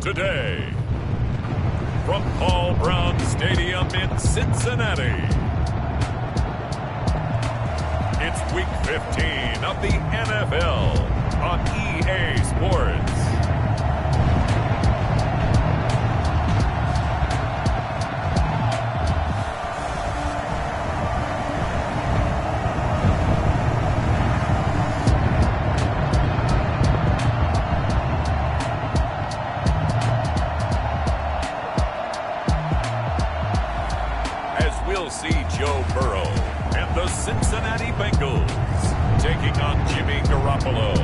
today. From Paul Brown Stadium in Cincinnati, it's Week 15 of the NFL on EA Sports. We'll see Joe Burrow and the Cincinnati Bengals taking on Jimmy Garoppolo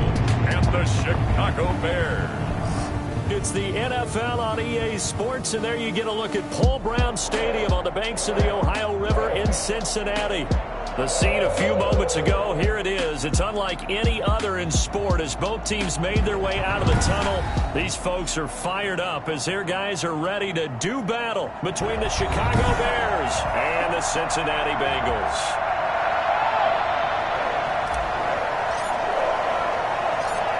and the Chicago Bears. It's the NFL on EA Sports, and there you get a look at Paul Brown Stadium on the banks of the Ohio River in Cincinnati. The scene a few moments ago, here it is. It's unlike any other in sport as both teams made their way out of the tunnel. These folks are fired up as their guys are ready to do battle between the Chicago Bears and the Cincinnati Bengals.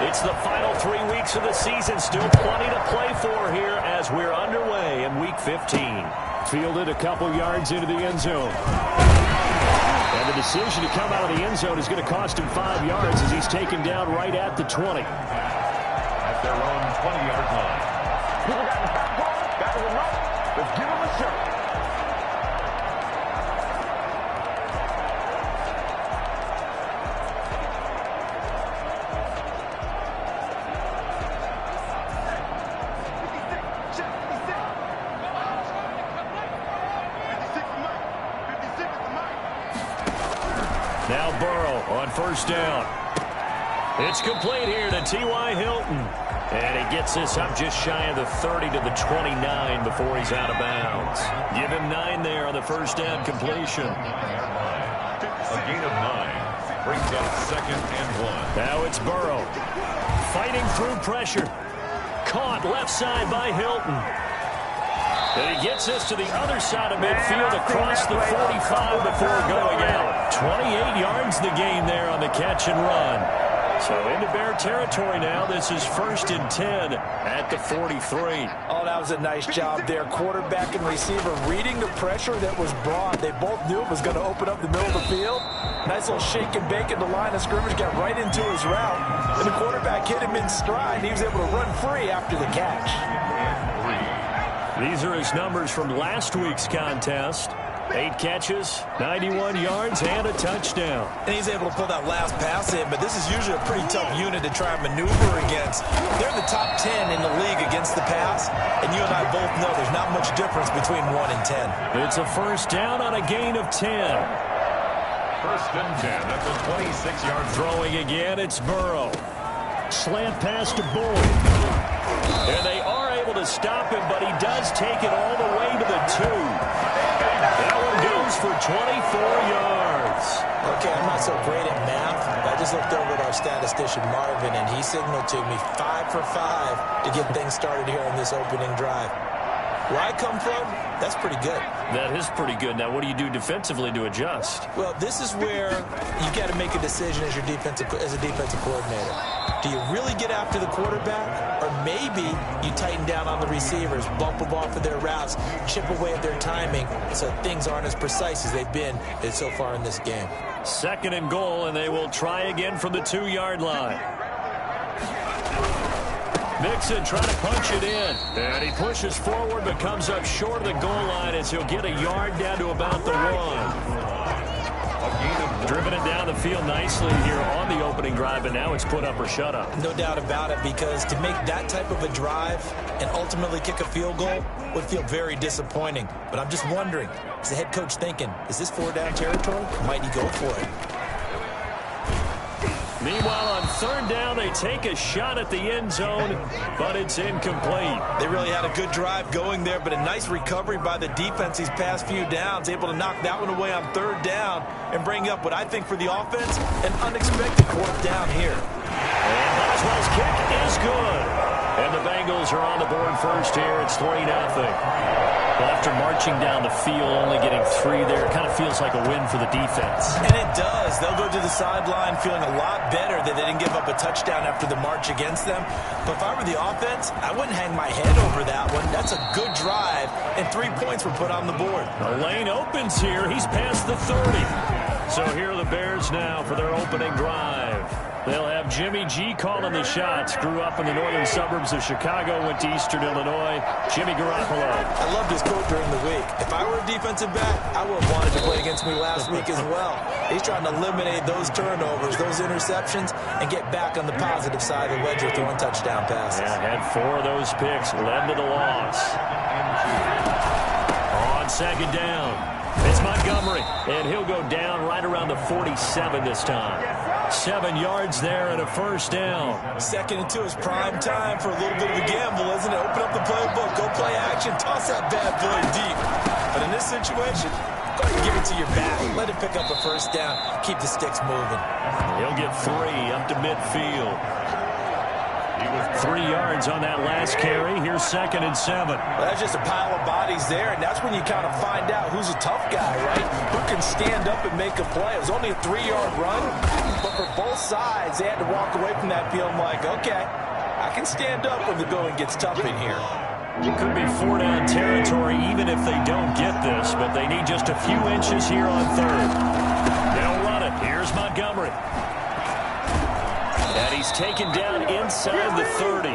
It's the final 3 weeks of the season. Still plenty to play for here as we're underway in Week 15. Fielded a couple yards into the end zone. And the decision to come out of the end zone is going to cost him 5 yards as he's taken down right at the 20. At their own 20-yard line. People got the popcorn, got the remote. Let's give them a show. Now Burrow on first down. It's complete here to T.Y. Hilton. And he gets this up just shy of the 30 to the 29 before he's out of bounds. Give him 9 there on the first down completion. A gain of 9 brings up 2nd and 1. Now it's Burrow. Fighting through pressure. Caught left side by Hilton. And he gets this to the other side of midfield across the 45 before going out. 28 yards the gain there on the catch and run. So into Bear territory now. This is 1st and 10 at the 43. Oh, that was a nice job there. Quarterback and receiver reading the pressure that was brought. They both knew it was going to open up the middle of the field. Nice little shake and bake at the line of scrimmage. Got right into his route. And the quarterback hit him in stride. And he was able to run free after the catch. These are his numbers from last week's contest. 8 catches, 91 yards, and a touchdown. And he's able to pull that last pass in, but this is usually a pretty tough unit to try and maneuver against. They're in the top 10 in the league against the pass, and you and I both know there's not much difference between 1 and 10. It's a first down on a gain of 10. 1st and 10 at the 26-yard. Throwing again, it's Burrow. Slant pass to Boyd. And they are able to stop him, but he does take it all the way to the 2. That one goes for 24 yards. Okay, I'm not so great at math. I just looked over at our statistician, Marvin, and he signaled to me 5 for 5 to get things started here on this opening drive. Where I come from, that's pretty good. That is pretty good. Now, what do you do defensively to adjust? Well, this is where you got to make a decision as a defensive coordinator. Do you really get after the quarterback, or maybe you tighten down on the receivers, bump them off of their routes, chip away at their timing, so things aren't as precise as they've been so far in this game. 2nd and goal, and they will try again from the 2-yard line. Mixon trying to punch it in. And he pushes forward but comes up short of the goal line as he'll get a yard down to about the 1. Driven it down the field nicely here on the opening drive, and now it's put up or shut up. No doubt about it, because to make that type of a drive and ultimately kick a field goal would feel very disappointing. But I'm just wondering, is the head coach thinking, is this 4-down territory? Might he go for it? Meanwhile, on 3rd down, they take a shot at the end zone, but it's incomplete. They really had a good drive going there, but a nice recovery by the defense these past few downs, able to knock that one away on 3rd down and bring up what I think for the offense, an unexpected 4th down here. And Boswell's kick is good. And the Bengals are on the board first here. It's 3-0. Well, after marching down the field, only getting 3 there, it kind of feels like a win for the defense. And it does. They'll go to the sideline feeling a lot better that they didn't give up a touchdown after the march against them. But if I were the offense, I wouldn't hang my head over that one. That's a good drive, and 3 points were put on the board. The lane opens here. He's past the 30. So here are the Bears now for their opening drive. They'll have Jimmy G calling the shots. Grew up in the northern suburbs of Chicago, went to Eastern Illinois. Jimmy Garoppolo. I loved his quote during the week. If I were a defensive back, I would have wanted to play against me last week as well. He's trying to eliminate those turnovers, those interceptions, and get back on the positive side of the ledger throwing touchdown passes. Yeah, had 4 of those picks, led to the loss. On second down, it's Montgomery, and he'll go down right around the 47 this time. 7 yards there and a first down. 2nd and 2 is prime time for a little bit of a gamble, isn't it? Open up the playbook, go play action, toss that bad boy deep. But in this situation, go ahead and give it to your back. Let it pick up a first down. Keep the sticks moving. He'll get 3 up to midfield. 3 yards on that last carry. Here's 2nd and 7. Well, that's just a pile of bodies there, and that's when you kind of find out who's a tough guy, right? Who can stand up and make a play. It was only a 3-yard run, but for both sides, they had to walk away from that field like, okay, I can stand up when the going gets tough in here. It could be 4-down territory even if they don't get this, but they need just a few inches here on 3rd. They'll run it. Here's Montgomery. And he's taken down inside the 30.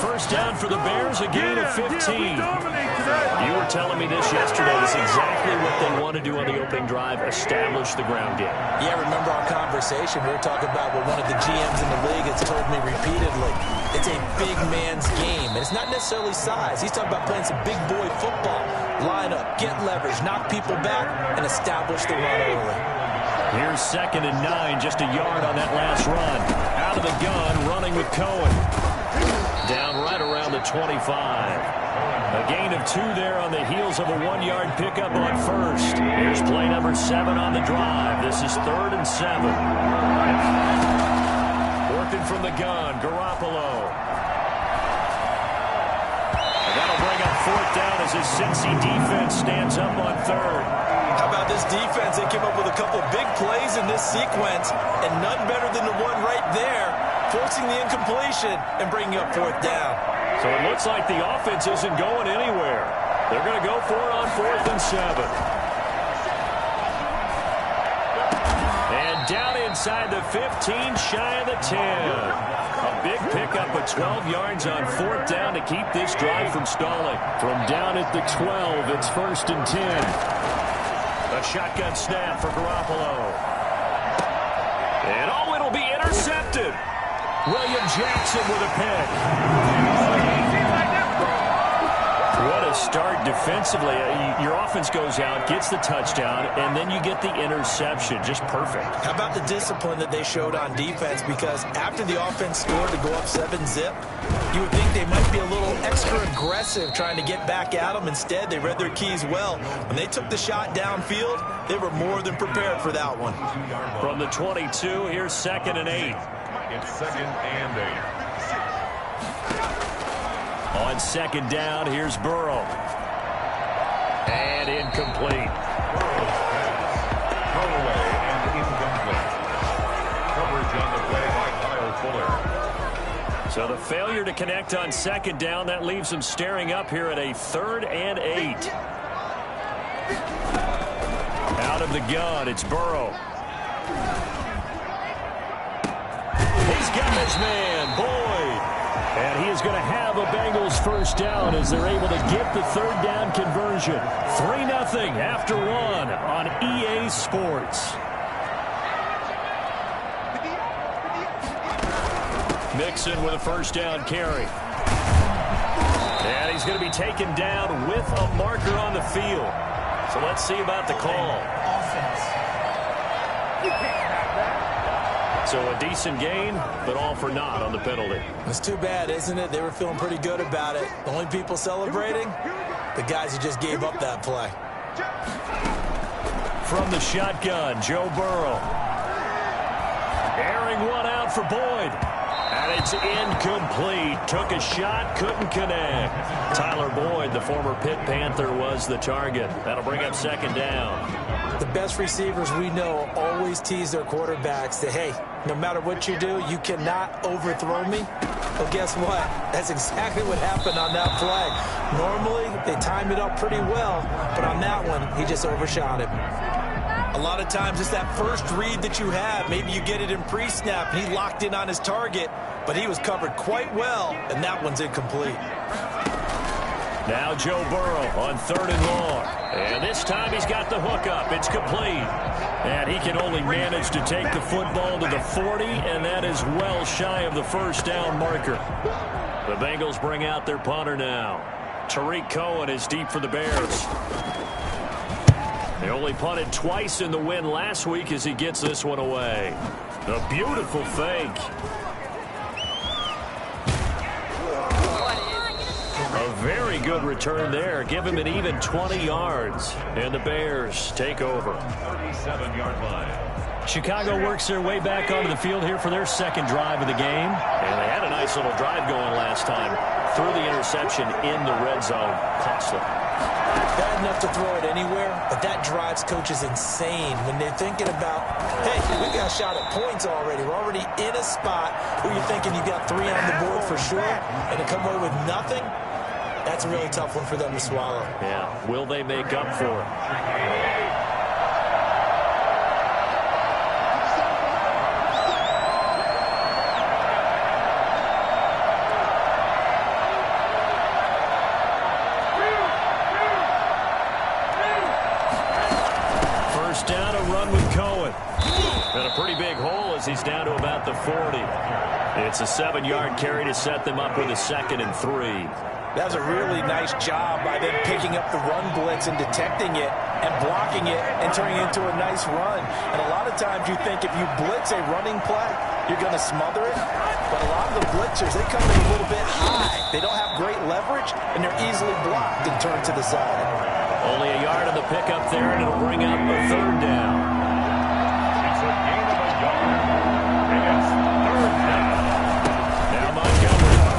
First down for the Bears, a gain of 15. You were telling me this yesterday. This is exactly what they want to do on the opening drive, establish the ground game. Yeah, remember our conversation. We were talking about what one of the GMs in the league has told me repeatedly. It's a big man's game, and it's not necessarily size. He's talking about playing some big boy football. Line up, get leverage, knock people back, and establish the run early. Here's 2nd and 9, just a yard on that last run. Out of the gun, running with Cohen. Down right around the 25. A gain of 2 there on the heels of a 1-yard pickup on first. Here's play number 7 on the drive. This is 3rd and 7. Working from the gun, Garoppolo. And that'll bring up 4th down as his Cincy defense stands up on 3rd. How about this defense? They came up with a couple big plays in this sequence, and none better than the one right there, forcing the incompletion and bringing up 4th down. So it looks like the offense isn't going anywhere. They're going to go for it on 4th and 7. And down inside the 15, shy of the 10. A big pickup of 12 yards on 4th down to keep this drive from stalling. From down at the 12, it's 1st and 10. A shotgun snap for Garoppolo. And oh, it'll be intercepted. William Jackson with a pick. What a start defensively. Your offense goes out, gets the touchdown, and then you get the interception. Just perfect. How about the discipline that they showed on defense? Because after the offense scored to go up 7-zip, you would think they might be a little extra aggressive trying to get back at them. Instead, they read their keys well. When they took the shot downfield, they were more than prepared for that one. From the 22, here's 2nd and 8. It's 2nd and 8. On 2nd down, here's Burrow. And incomplete. Throw away and incomplete. Coverage on the play by Kyle Fuller. So the failure to connect on 2nd down, that leaves them staring up here at a 3rd and 8. Out of the gun, it's Burrow. He's got his man, Boyd. And he is going to have a Bengals first down as they're able to get the 3rd down conversion. 3-0 after 1 on EA Sports. Mixon with a first down carry. And he's going to be taken down with a marker on the field. So let's see about the call. So a decent gain, but all for naught on the penalty. It's too bad, isn't it? They were feeling pretty good about it. The only people celebrating, the guys who just gave up that play. From the shotgun, Joe Burrow. Airing one out for Boyd. And And it's incomplete. Took a shot, couldn't connect. Tyler Boyd, the former Pitt Panther, was the target. That'll bring up second down. The best receivers we know always tease their quarterbacks that, hey, no matter what you do, you cannot overthrow me. Well, guess what? That's exactly what happened on that play. Normally, they time it up pretty well, but on that one, he just overshot him. A lot of times it's that first read that you have. Maybe you get it in pre-snap, and he locked in on his target, but he was covered quite well, and that one's incomplete. Now Joe Burrow on 3rd and long. And this time he's got the hook up. It's complete. And he can only manage to take the football to the 40, and that is well shy of the first down marker. The Bengals bring out their punter now. Tariq Cohen is deep for the Bears. They only punted twice in the win last week as he gets this one away. A beautiful fake. A very good return there. Give him an even 20 yards. And the Bears take over. 37-yard line. Chicago works their way back onto the field here for their second drive of the game. And they had a nice little drive going last time. Threw the interception in the red zone. Costly. Bad enough to throw it anywhere, but that drives coaches insane when they're thinking about, hey, we got a shot at points already. We're already in a spot where you're thinking you got 3 on the board for sure, and to come away with nothing, that's a really tough one for them to swallow. Yeah, will they make up for it? Down a run with Cohen. And a pretty big hole as he's down to about the 40. It's a 7-yard carry to set them up with a 2nd and 3. That was a really nice job by them picking up the run blitz and detecting it and blocking it and turning it into a nice run. And a lot of times you think if you blitz a running play, you're going to smother it. But a lot of the blitzers, they come in a little bit high. They don't have great leverage, and they're easily blocked and turned to the side. Only a yard on the pickup there, and it'll bring up a 3rd down. It's a gain of a yard. And it's 3rd down. Now Montgomery.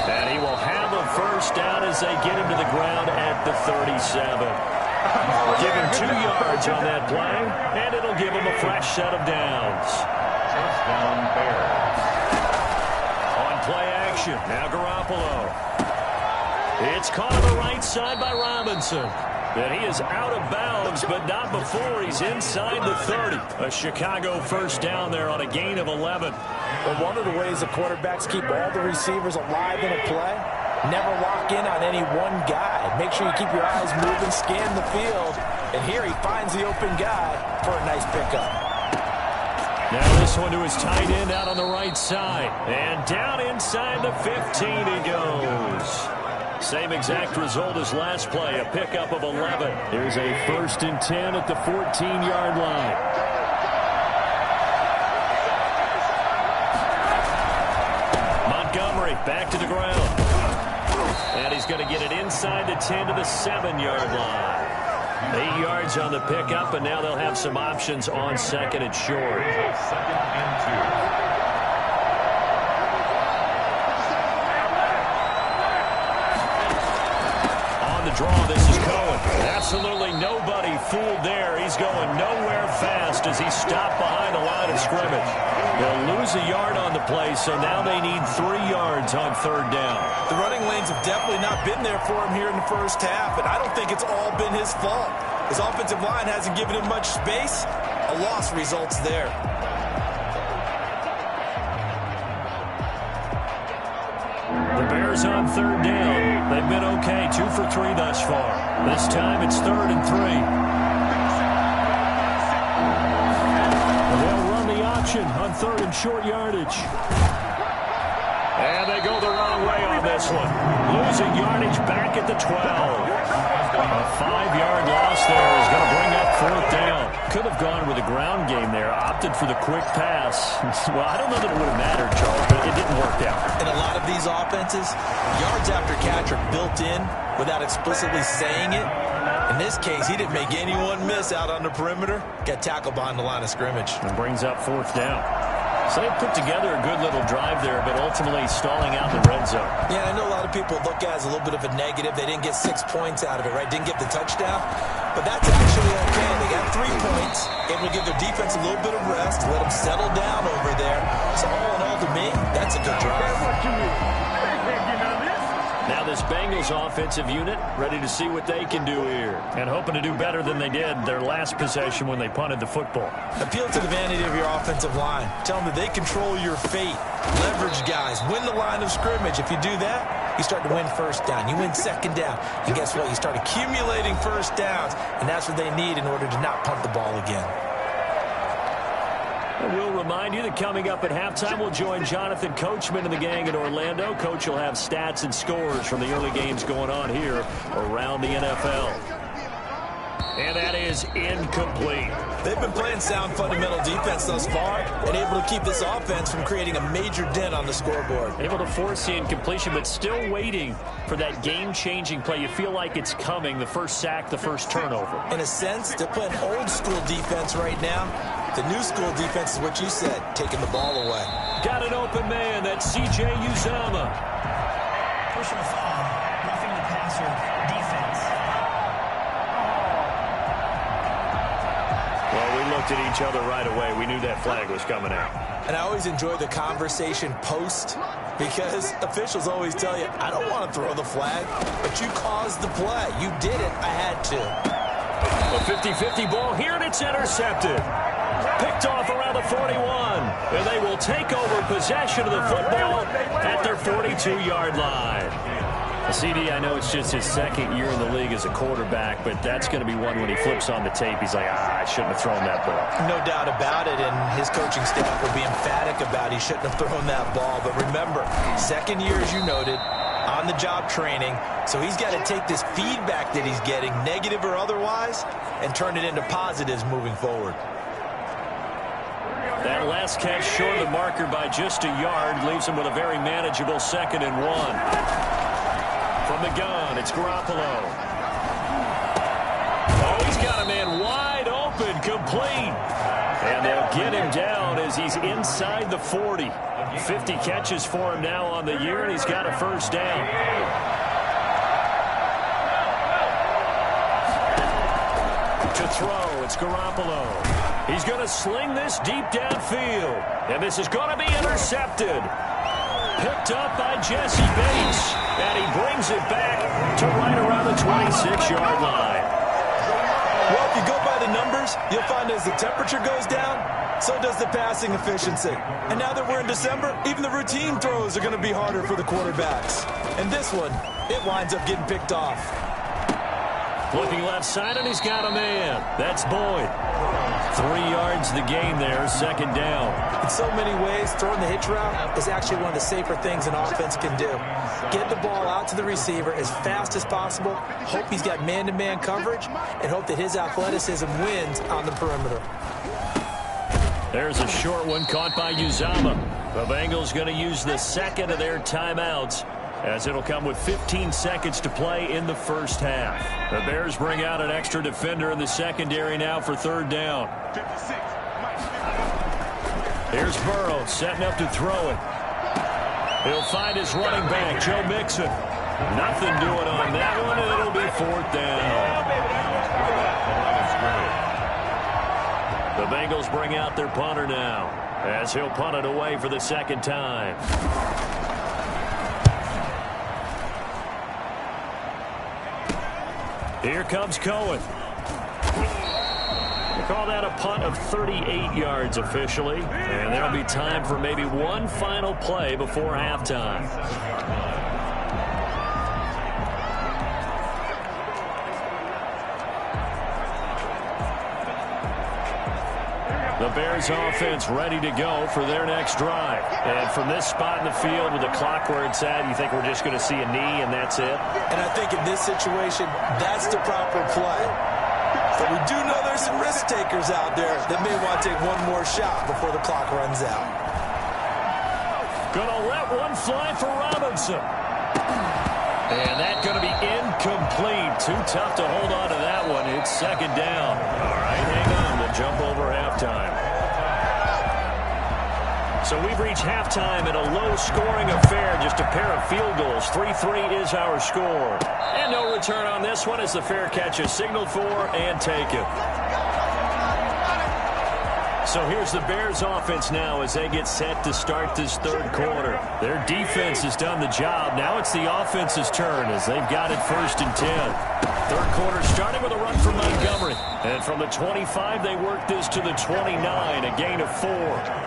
And he will have a first down as they get him to the ground at the 37. Give him 2 yards on that play, and it'll give him a fresh set of downs. Touchdown Bears. On play action, now Garoppolo. It's caught on the right side by Robinson. And he is out of bounds, but not before he's inside the 30. A Chicago first down there on a gain of 11. Well, one of the ways the quarterbacks keep all the receivers alive in a play, never lock in on any one guy. Make sure you keep your eyes moving, scan the field. And here he finds the open guy for a nice pickup. Now this one to his tight end out on the right side. And down inside the 15 he goes. Same exact result as last play, a pickup of 11. There's a 1st and 10 at the 14-yard line. Montgomery back to the ground. And he's going to get it inside the 10 to the 7-yard line. 8 yards on the pickup, and now they'll have some options on 2nd and short. 2nd and 2. Draw. This is Cohen. Absolutely nobody fooled there. He's going nowhere fast as he's stopped behind the line of scrimmage. They'll lose a yard on the play, so now they need 3 yards on 3rd down. The running lanes have definitely not been there for him here in the first half, and I don't think it's all been his fault. His offensive line hasn't given him much space. A loss results there. The Bears on 3rd down. They've been okay, 2 for 3 thus far. This time it's 3rd and 3. They'll run the option on 3rd and short yardage. And they go the wrong way on this one. Losing yardage back at the 12. A 5-yard loss there is going to bring up 4th down. Could have gone with a ground game there. Opted for the quick pass. Well, I don't know that it would have mattered, Charles, but it didn't work out. In a lot of these offenses, yards after catch are built in without explicitly saying it. In this case, he didn't make anyone miss out on the perimeter. Got tackled behind the line of scrimmage. And brings up 4th down. So they put together a good little drive there, but ultimately stalling out in the red zone. Yeah, I know a lot of people look at it as a little bit of a negative. They didn't get 6 points out of it, right? Didn't get the touchdown. But that's actually okay. They got 3 points, able to give their defense a little bit of rest, let them settle down over there. So all in all, to me, that's a good drive. Now this Bengals offensive unit ready to see what they can do here, and hoping to do better than they did their last possession when they punted the football. Appeal to the vanity of your offensive line. Tell them that they control your fate. Leverage guys. Win the line of scrimmage. If you do that, you start to win first down. You win second down. And guess what? You start accumulating first downs, and that's what they need in order to not punt the ball again. We'll remind you that coming up at halftime, we'll join Jonathan Coachman and the gang in Orlando. Coach will have stats and scores from the early games going on here around the NFL. And that is incomplete. They've been playing sound fundamental defense thus far and able to keep this offense from creating a major dent on the scoreboard. Able to force the incompletion, but still waiting for that game-changing play. You feel like it's coming, the first sack, the first turnover. In a sense, they're playing old-school defense right now. The new school defense is what you said, taking the ball away. Got an open man. That's C.J. Uzomah. Personal foul, roughing the passer, defense. Well, we looked at each other right away. We knew that flag was coming out. And I always enjoy the conversation post because officials always tell you, I don't want to throw the flag, but you caused the play. You did it. I had to. A 50-50 ball here, and it's intercepted. Picked off around the 41. And they will take over possession of the football at their 42-yard line. CD, I know it's just his second year in the league as a quarterback, but that's going to be one when he flips on the tape. He's like, I shouldn't have thrown that ball. No doubt about it, and his coaching staff will be emphatic about he shouldn't have thrown that ball. But remember, second year, as you noted, on-the-job training, so he's got to take this feedback that he's getting, negative or otherwise, and turn it into positives moving forward. That last catch short of the marker by just a yard leaves him with a very manageable 2nd and 1. From the gun, it's Garoppolo. Oh, he's got a man wide open, complete. And they'll get him down as he's inside the 40. 50 catches for him now on the year, and he's got a first down. To throw, it's Garoppolo. He's going to sling this deep downfield. And this is going to be intercepted. Picked up by Jesse Bates. And he brings it back to right around the 26-yard line. Well, if you go by the numbers, you'll find as the temperature goes down, so does the passing efficiency. And now that we're in December, even the routine throws are going to be harder for the quarterbacks. And this one, it winds up getting picked off. Looking left side, and he's got a man. That's Boyd. 3 yards the gain there, 2nd down. In so many ways, throwing the hitch route is actually one of the safer things an offense can do. Get the ball out to the receiver as fast as possible, hope he's got man-to-man coverage, and hope that his athleticism wins on the perimeter. There's a short one caught by Uzomah. The Bengals going to use the second of their timeouts, as it'll come with 15 seconds to play in the first half. The Bears bring out an extra defender in the secondary now for 3rd down. Here's Burrow setting up to throw it. He'll find his running back, Joe Mixon. Nothing doing on that one, and it'll be 4th down. The Bengals bring out their punter now, as he'll punt it away for the 2nd time. Here comes Cohen. We'll call that a punt of 38 yards officially. And there'll be time for maybe one final play before halftime. The Bears offense ready to go for their next drive. And from this spot in the field with the clock where it's at, you think we're just going to see a knee and that's it? And I think in this situation, that's the proper play. But we do know there's some risk takers out there that may want to take one more shot before the clock runs out. Gonna let one fly for Robinson. And that's going to be incomplete. Too tough to hold on to that one. It's 2nd down. All right, hang on. We'll jump over halftime. So we've reached halftime in a low-scoring affair, just a pair of field goals. 3-3 is our score. And no return on this one as the fair catch is signaled for and taken. So here's the Bears offense now as they get set to start this third quarter. Their defense has done the job. Now it's the offense's turn as they've got it 1st and 10. Third quarter starting with a run from Montgomery. And from the 25, they work this to the 29, a gain of 4.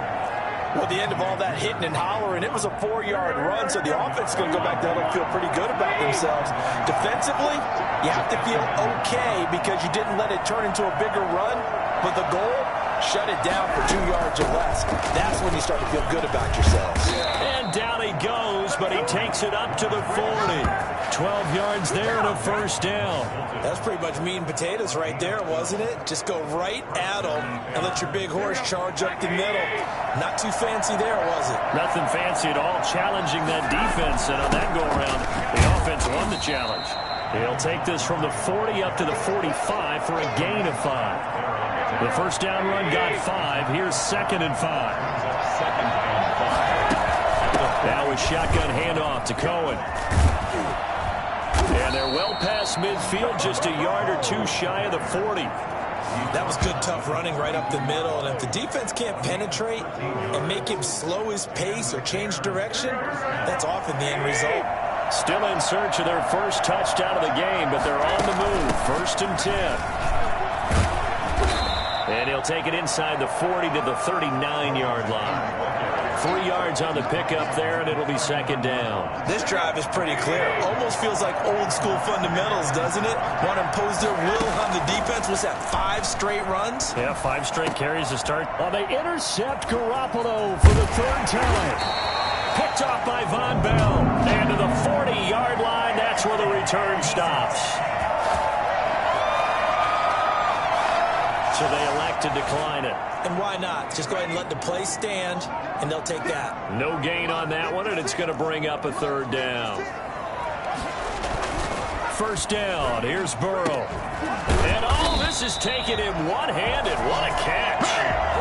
Well, at the end of all that hitting and hollering, it was a 4-yard run, so the offense is going to go back there and feel pretty good about themselves. Defensively, you have to feel okay because you didn't let it turn into a bigger run, but the goal, shut it down for 2 yards or less. That's when you start to feel good about yourselves. And down he goes, but he takes it up to the 40. 12 yards there and a 1st down. That's pretty much meat and potatoes right there, wasn't it? Just go right at them and let your big horse charge up the middle. Not too fancy there, was it? Nothing fancy at all, challenging that defense. And on that go-around, the offense won the challenge. He'll take this from the 40 up to the 45 for a gain of 5. The 1st down run got 5. Here's 2nd and 5. Now with shotgun handoff to Cohen. And they're well past midfield, just a yard or 2 shy of the 40. That was good, tough running right up the middle. And if the defense can't penetrate and make him slow his pace or change direction, that's often the end result. Still in search of their first touchdown of the game, but they're on the move. 1st and 10. And he'll take it inside the 40 to the 39-yard line. 3 yards on the pickup there, and it'll be 2nd down. This drive is pretty clear. Almost feels like old-school fundamentals, doesn't it? Want to impose their will on the defense. Was that 5 straight runs? Yeah, 5 straight carries to start. Oh, they intercept Garoppolo for the 3rd time. Picked off by Von Bell. And to the 40-yard line, that's where the return stops. So they elect to decline it. And why not? Just go ahead and let the play stand, and they'll take that. No gain on that one, and it's going to bring up a 3rd down. 1st down. Here's Burrow. And all this is taken in one-handed. What a catch.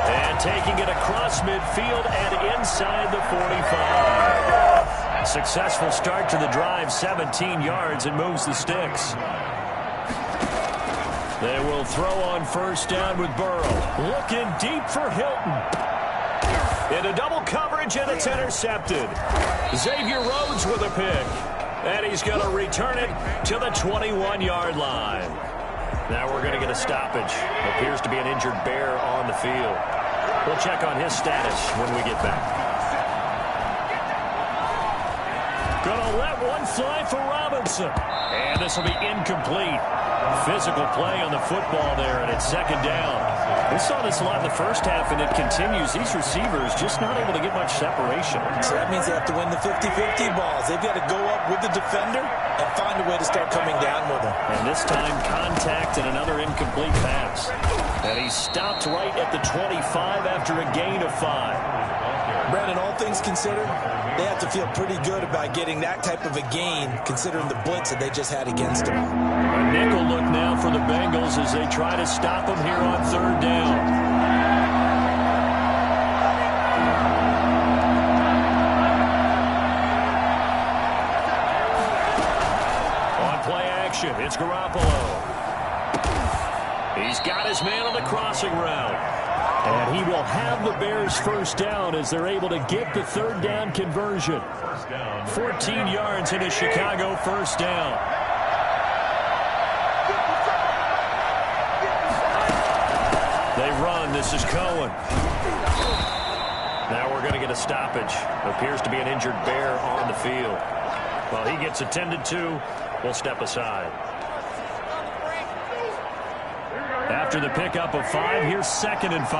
And taking it across midfield and inside the 45. Successful start to the drive, 17 yards, and moves the sticks. They will throw on 1st down with Burrow. Looking deep for Hilton. Into double coverage, and it's intercepted. Xavier Rhodes with a pick. And he's going to return it to the 21-yard line. Now we're going to get a stoppage. Appears to be an injured Bear on the field. We'll check on his status when we get back. Going to let one fly for Robinson. And this will be incomplete. Physical play on the football there, and it's 2nd down. We saw this a lot in the first half, and it continues. These receivers just not able to get much separation. So that means they have to win the 50-50 balls. They've got to go up with the defender and find a way to start coming down with them. And this time, contact and another incomplete pass. And he stopped right at the 25 after a gain of 5. Brandon, all things considered, they have to feel pretty good about getting that type of a gain, considering the blitz that they just had against them. A nickel look now for the Bengals as they try to stop them here on 3rd down. On play action, it's Garoppolo. He's got his man on the crossing route. And he will have the Bears 1st down as they're able to get the 3rd down conversion. 14 yards in a Chicago 1st down. They run. This is Cohen. Now we're going to get a stoppage. Appears to be an injured Bear on the field. Well, he gets attended to. We'll step aside. After the pickup of 5, here's 2nd and 5.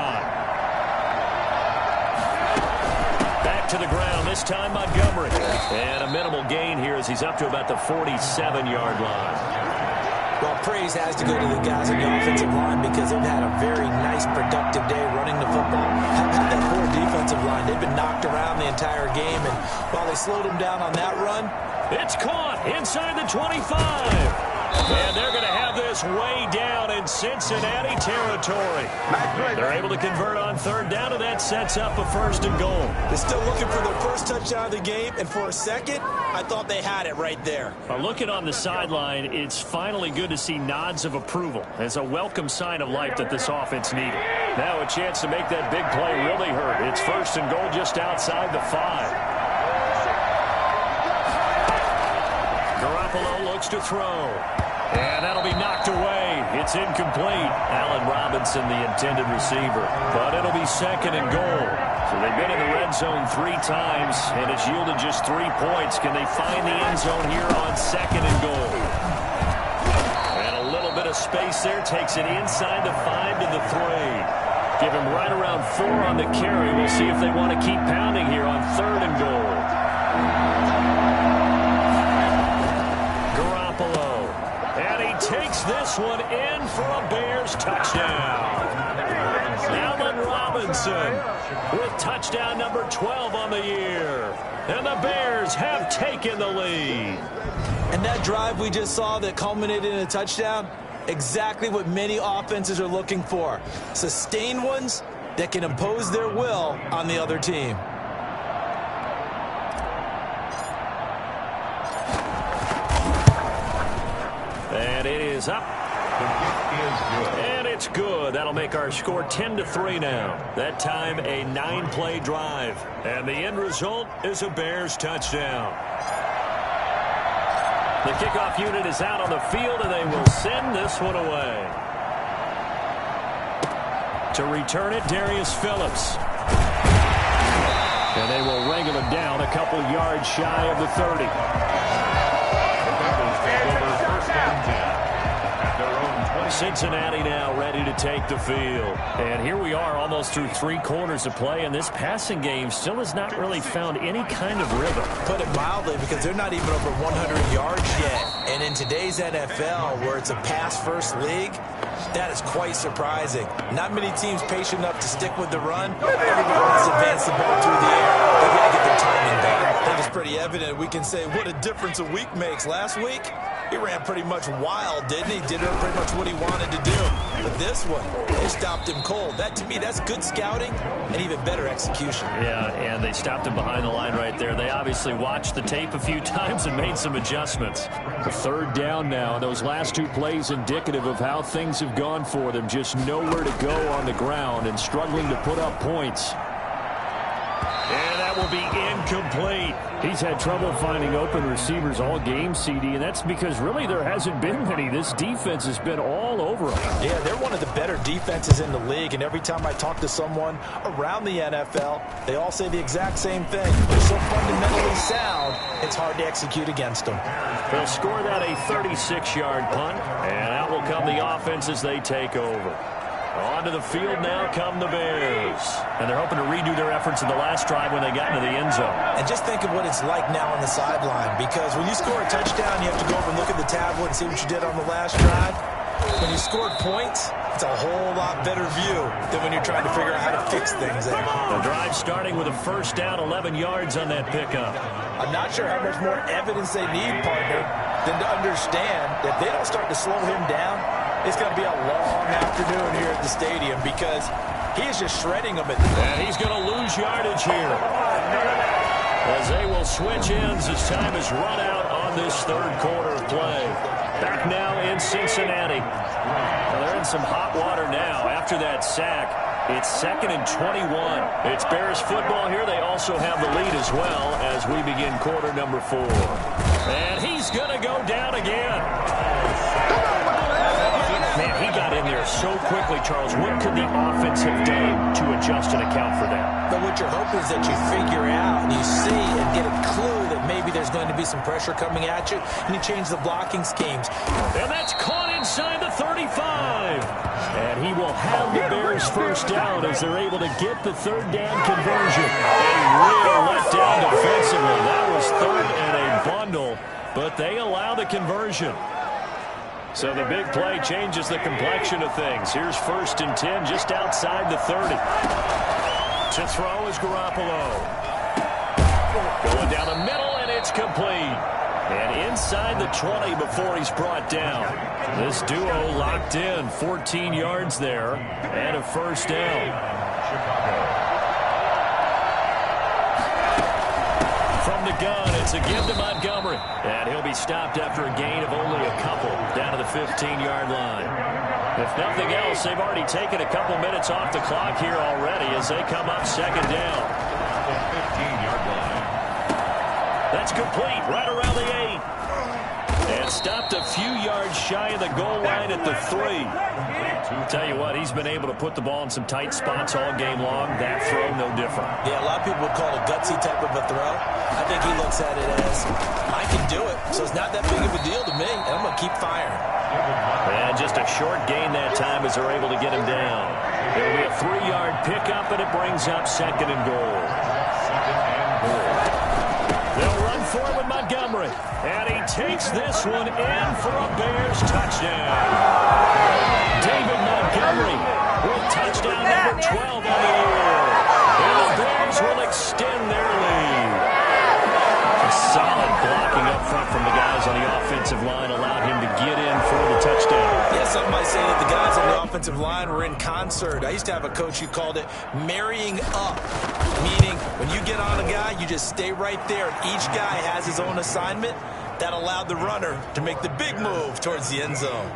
Back to the ground, this time Montgomery. And a minimal gain here as he's up to about the 47-yard line. Well, praise has to go to the guys on the offensive line because they've had a very nice, productive day running the football. How about that poor defensive line? They've been knocked around the entire game, and while they slowed them down on that run, it's caught inside the 25. And they're going to have this way down in Cincinnati territory. They're able to convert on third down, and that sets up a 1st and goal. They're still looking for their first touchdown of the game, and for a second, I thought they had it right there. Looking on the sideline, it's finally good to see nods of approval. It's a welcome sign of life that this offense needed. Now a chance to make that big play really hurt. It's 1st and goal just outside the 5. Garoppolo looks to throw. And that'll be knocked away. It's incomplete. Allen Robinson, the intended receiver. But it'll be 2nd and goal. So they've been in the red zone 3 times, and it's yielded just 3 points. Can they find the end zone here on 2nd and goal? And a little bit of space there. Takes it inside the 5 to the 3. Give him right around 4 on the carry. We'll see if they want to keep pounding here on 3rd and goal. Takes this one in for a Bears touchdown. Allen Robinson with touchdown number 12 on the year. And the Bears have taken the lead. And that drive we just saw that culminated in a touchdown, exactly what many offenses are looking for. Sustained ones that can impose their will on the other team. And it is up. And it's good. That'll make our score 10-3 now. That time a 9-play drive. And the end result is a Bears touchdown. The kickoff unit is out on the field, and they will send this one away. To return it, Darius Phillips. And they will wrangle it down a couple yards shy of the 30. Cincinnati now ready to take the field. And here we are almost through 3 quarters of play, and this passing game still has not really found any kind of rhythm. Put it mildly, because they're not even over 100 yards yet. And in today's NFL, where it's a pass-first league, that is quite surprising. Not many teams patient enough to stick with the run. Everybody wants to advance the ball through the air. They've got to get their timing back. I think it's pretty evident. We can say what a difference a week makes. Last week, he ran pretty much wild, didn't he? Did pretty much what he wanted to do. But this one, they stopped him cold. That, to me, that's good scouting and even better execution. Yeah, and they stopped him behind the line right there. They obviously watched the tape a few times and made some adjustments. 3rd down now. Those last 2 plays indicative of how things have gone for them. Just nowhere to go on the ground and struggling to put up points. And that will be incomplete. He's had trouble finding open receivers all game, CD, and that's because really there hasn't been many. This defense has been all over them. Yeah, they're one of the better defenses in the league, and every time I talk to someone around the NFL, they all say the exact same thing. They're so fundamentally sound, it's hard to execute against them. They'll score that a 36-yard punt, and out will come the offense as they take over. Onto the field now come the Bears. And they're hoping to redo their efforts in the last drive when they got into the end zone. And just think of what it's like now on the sideline, because when you score a touchdown, you have to go over and look at the tablet and see what you did on the last drive. When you scored points, it's a whole lot better view than when you're trying to figure out how to fix things there. The drive starting with a 1st down, 11 yards on that pickup. I'm not sure how much more evidence they need, partner, than to understand that if they don't start to slow him down, it's going to be a long afternoon here at the stadium, because he is just shredding them. And he's going to lose yardage here, as they will switch ends as time is run out on this 3rd quarter of play. Back now in Cincinnati. Well, they're in some hot water now after that sack. It's 2nd and 21. It's Bears football here. They also have the lead as well as we begin quarter number 4. And he's going to go down again. Man, he got in there so quickly, Charles. What could the offense have done to adjust and account for that? But what you're hoping is that you figure out and you see and get a clue that maybe there's going to be some pressure coming at you, and you change the blocking schemes. And that's caught inside the 35. And he will have the Bears 1st down as they're able to get the 3rd down conversion. A real letdown defensively. That was 3rd and a bundle, but they allow the conversion. So the big play changes the complexion of things. Here's 1st and 10 just outside the 30. To throw is Garoppolo. Going down the middle, and it's complete. And inside the 20 before he's brought down. This duo locked in, 14 yards there, and a first down. From the gun, it's a give to Montgomery. And he'll be stopped after a gain of only a couple down to the 15-yard line. If nothing else, they've already taken a couple minutes off the clock here already as they come up second down. The 15-yard line. That's complete right around the 8. And stopped a few yards shy of the goal line at the 3. Tell you what, he's been able to put the ball in some tight spots all game long. That throw, no different. Yeah, a lot of people would call it a gutsy type of a throw. I think he looks at it as, I can do it, so it's not that big of a deal to me, and I'm going to keep firing. And just a short gain that time as they're able to get him down. It'll be a 3-yard pickup, and it brings up second and goal. They'll run for it with Montgomery. And he takes this one in for a Bears touchdown. David Montgomery with touchdown number 12 on the year. And the Bears will extend their lead. A solid blocking up front from the guys on the offensive line allowed him to get in for the touchdown. Yeah, some might say that the guys on the offensive line were in concert. I used to have a coach who called it marrying up, meaning when you get on a guy, you just stay right there. Each guy has his own assignment. That allowed the runner to make the big move towards the end zone.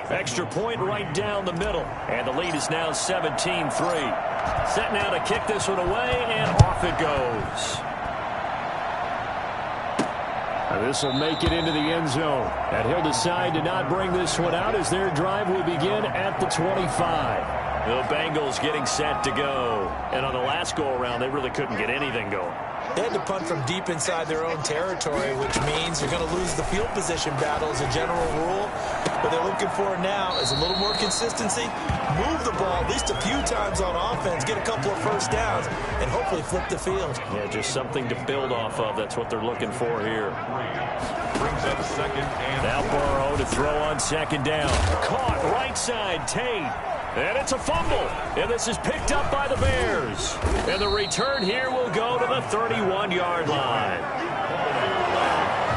Extra point right down the middle. And the lead is now 17-3. Set now to kick this one away, and off it goes. This will make it into the end zone. And he'll decide to not bring this one out as their drive will begin at the 25. The Bengals getting set to go. And on the last go-around, they really couldn't get anything going. They had to punt from deep inside their own territory, which means you're going to lose the field position battle as a general rule. What they're looking for now is a little more consistency, move the ball at least a few times on offense, get a couple of first downs, and hopefully flip the field. Yeah, just something to build off of. That's what they're looking for here. Brings up second and now Burrow to throw on second down. Caught right side, Tate. And it's a fumble. And this is picked up by the Bears. And the return here will go to the 31-yard line.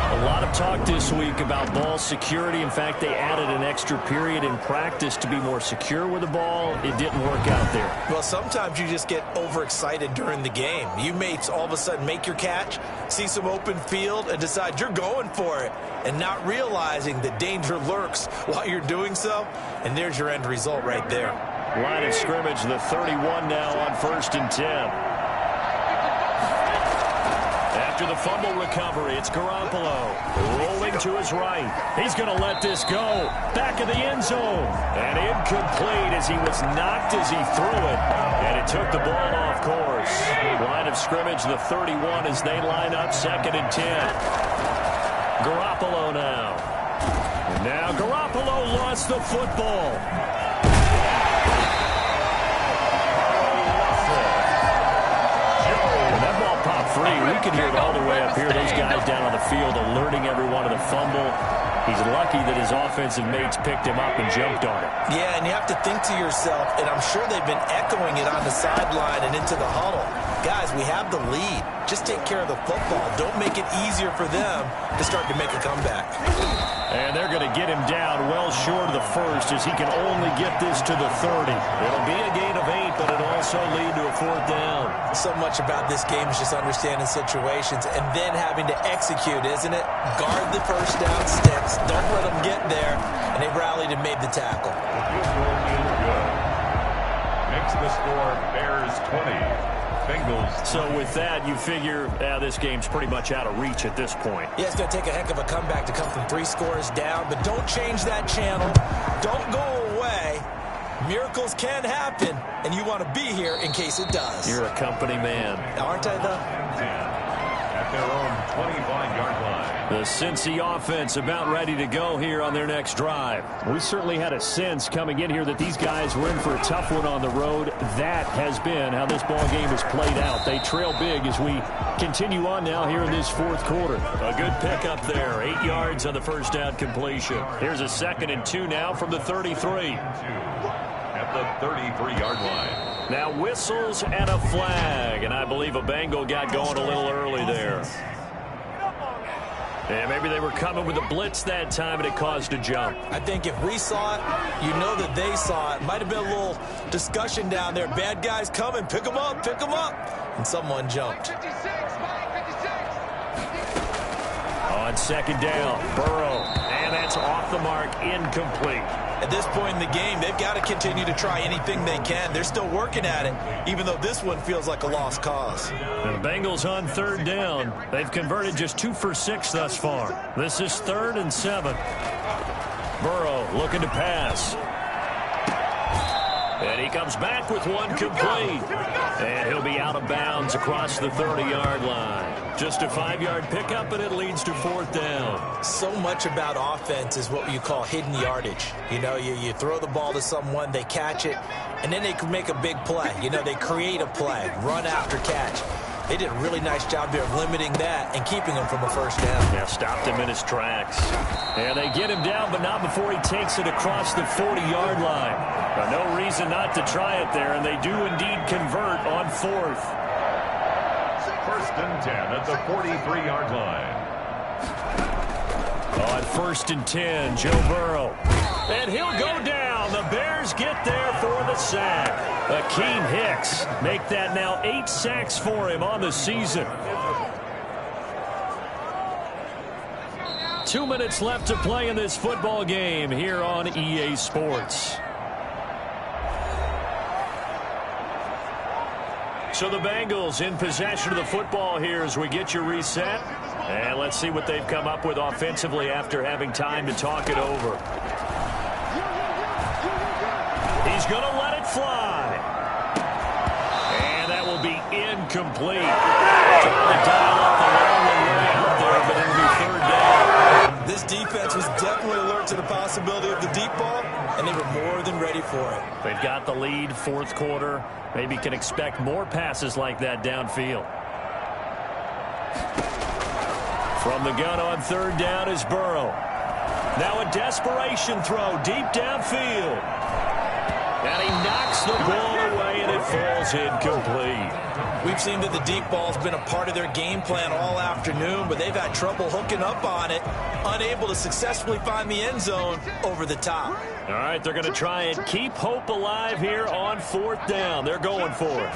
A lot of talk this week about ball security. In fact, they added an extra period in practice to be more secure with the ball. It didn't work out there. Well, sometimes you just get overexcited during the game. You may all of a sudden make your catch, see some open field, and decide you're going for it, and not realizing that danger lurks while you're doing so. And there's your end result right there. Line of scrimmage, the 31 now on 1st and 10. After the fumble recovery, it's Garoppolo rolling to his right. He's going to let this go. Back of the end zone. And incomplete as he was knocked as he threw it. And it took the ball off course. Line of scrimmage, the 31 as they line up 2nd and 10. Garoppolo now. And now Garoppolo lost the football. Free. We can hear it all the way up here. Those guys down on the field alerting everyone of the fumble. He's lucky that his offensive mates picked him up and jumped on it. Yeah, and you have to think to yourself, and I'm sure they've been echoing it on the sideline and into the huddle. Guys, we have the lead. Just take care of the football. Don't make it easier for them to start to make a comeback. And they're going to get him down well short of the first as he can only get this to the 30. It'll be a gain of 8, but it'll also lead to a 4th down. So much about this game is just understanding situations and then having to execute, isn't it? Guard the first down sticks. Don't let them get there. And they rallied and made the tackle. the field goal is good. Makes the score Bears 20. Bengals. So with that, you figure this game's pretty much out of reach at this point. Yeah, it's going to take a heck of a comeback to come from 3 scores down, but don't change that channel. Don't go away. Miracles can happen, and you want to be here in case it does. You're a company man. Aren't I, though? At their own 25-yard line. The Cincy offense about ready to go here on their next drive. We certainly had a sense coming in here that these guys were in for a tough one on the road. That has been how this ball game has played out. They trail big as we continue on now here in this 4th quarter. A good pickup there. 8 yards on the first down completion. Here's a 2nd and 2 now from the 33. At the 33-yard line. Now whistles and a flag, and I believe a Bengal got going a little early there. And maybe they were coming with a blitz that time, and it caused a jump. I think if we saw it, you know that they saw it. Might have been a little discussion down there. Bad guys coming. Pick them up. Pick them up. And someone jumped. On second down, Burrow. And that's off the mark, incomplete. At this point in the game, they've got to continue to try anything they can. They're still working at it, even though this one feels like a lost cause. And the Bengals on third down. They've converted just 2 for 6 thus far. This is 3rd and 7. Burrow looking to pass. And he comes back with one complete. And he'll be out of bounds across the 30-yard line. Just a 5-yard pickup, and it leads to 4th down. So much about offense is what you call hidden yardage. You know, you throw the ball to someone, they catch it, and then they can make a big play. You know, they create a play, run after catch. They did a really nice job there of limiting that and keeping him from a first down. Yeah, stopped him in his tracks. And they get him down, but not before he takes it across the 40-yard line. No reason not to try it there, and they do indeed convert on 4th. 1st and 10 at the 43-yard line. On 1st and 10, Joe Burrow. And he'll go down. The Bears get there for the sack. Akeem Hicks make that now 8 sacks for him on the season. 2 minutes left to play in this football game here on EA Sports. So the Bengals in possession of the football here as we get you reset. And let's see what they've come up with offensively after having time to talk it over. He's going to let it fly. And that will be incomplete. Trying to dial up the long way out there, but it'll be 3rd down. This defense was definitely alert to the possibility of the deep ball, and they were more than ready for it. They've got the lead, 4th quarter. Maybe can expect more passes like that downfield. From the gun on 3rd down is Burrow. Now a desperation throw deep downfield. And he knocks the ball away, and it falls incomplete. We've seen that the deep ball's been a part of their game plan all afternoon, but they've had trouble hooking up on it, unable to successfully find the end zone over the top. All right, they're going to try and keep hope alive here on 4th down. They're going for it.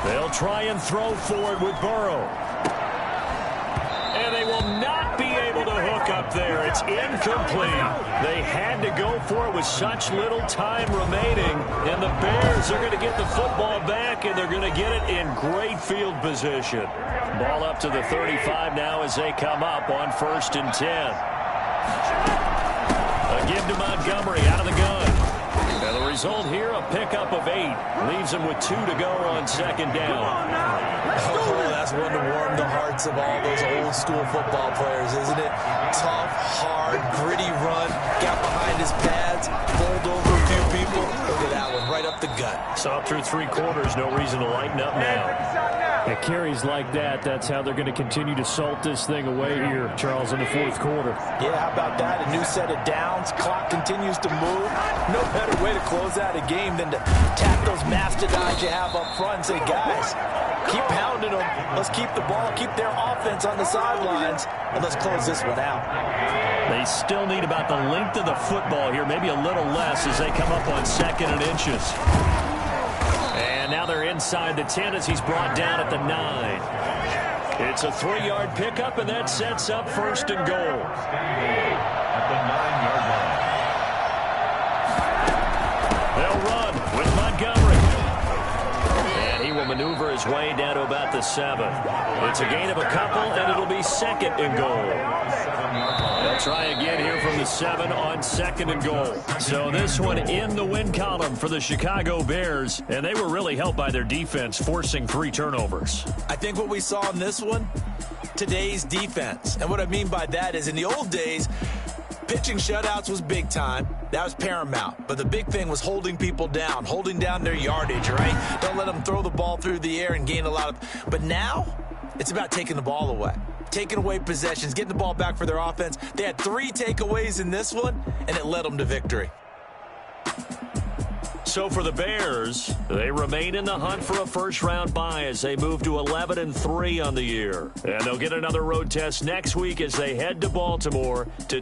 They'll try and throw for it with Burrow. And they will not be able to hook up there. It's incomplete. They had to go for it with such little time remaining. And the Bears are going to get the football back, and they're going to get it in great field position. Ball up to the 35 now as they come up on 1st and 10. A give to Montgomery out of the gun. Now the result here, a pickup of 8. Leaves him with 2 to go on 2nd down. Oh, that's one to warm the hearts of all those old school football players, isn't it? Tough, hard, gritty run. Got behind his pads, bowled over a few people. Look at that one, right up the gut. Saw through 3 quarters, no reason to lighten up now. At carries like that, that's how they're going to continue to salt this thing away here, Charles, in the 4th quarter. Yeah, how about that? A new set of downs. Clock continues to move. No better way to close out a game than to tap those mastodons you have up front and say, guys, keep pounding them. Let's keep the ball, keep their offense on the sidelines, and let's close this one out. They still need about the length of the football here, maybe a little less as they come up on 2nd and inches. And now they're inside the 10 as he's brought down at the 9. It's a 3-yard pickup, and that sets up 1st and goal. At the 9-yard line. They'll run with Montgomery. And he will maneuver his way down to about the 7. It's a gain of a couple, and it'll be 2nd and goal. They'll try again here from the 7 on 2nd and goal. So this one in the win column for the Chicago Bears, and they were really helped by their defense, forcing 3 turnovers. I think what we saw in this one, today's defense. And what I mean by that is in the old days, pitching shutouts was big time. That was paramount. But the big thing was holding people down, holding down their yardage, right? Don't let them throw the ball through the air and gain a lot of... But now, it's about taking the ball away. Taking away possessions, getting the ball back for their offense. They had 3 takeaways in this one, and it led them to victory. So for the Bears, they remain in the hunt for a first-round bye as they move to 11-3 on the year. And they'll get another road test next week as they head to Baltimore to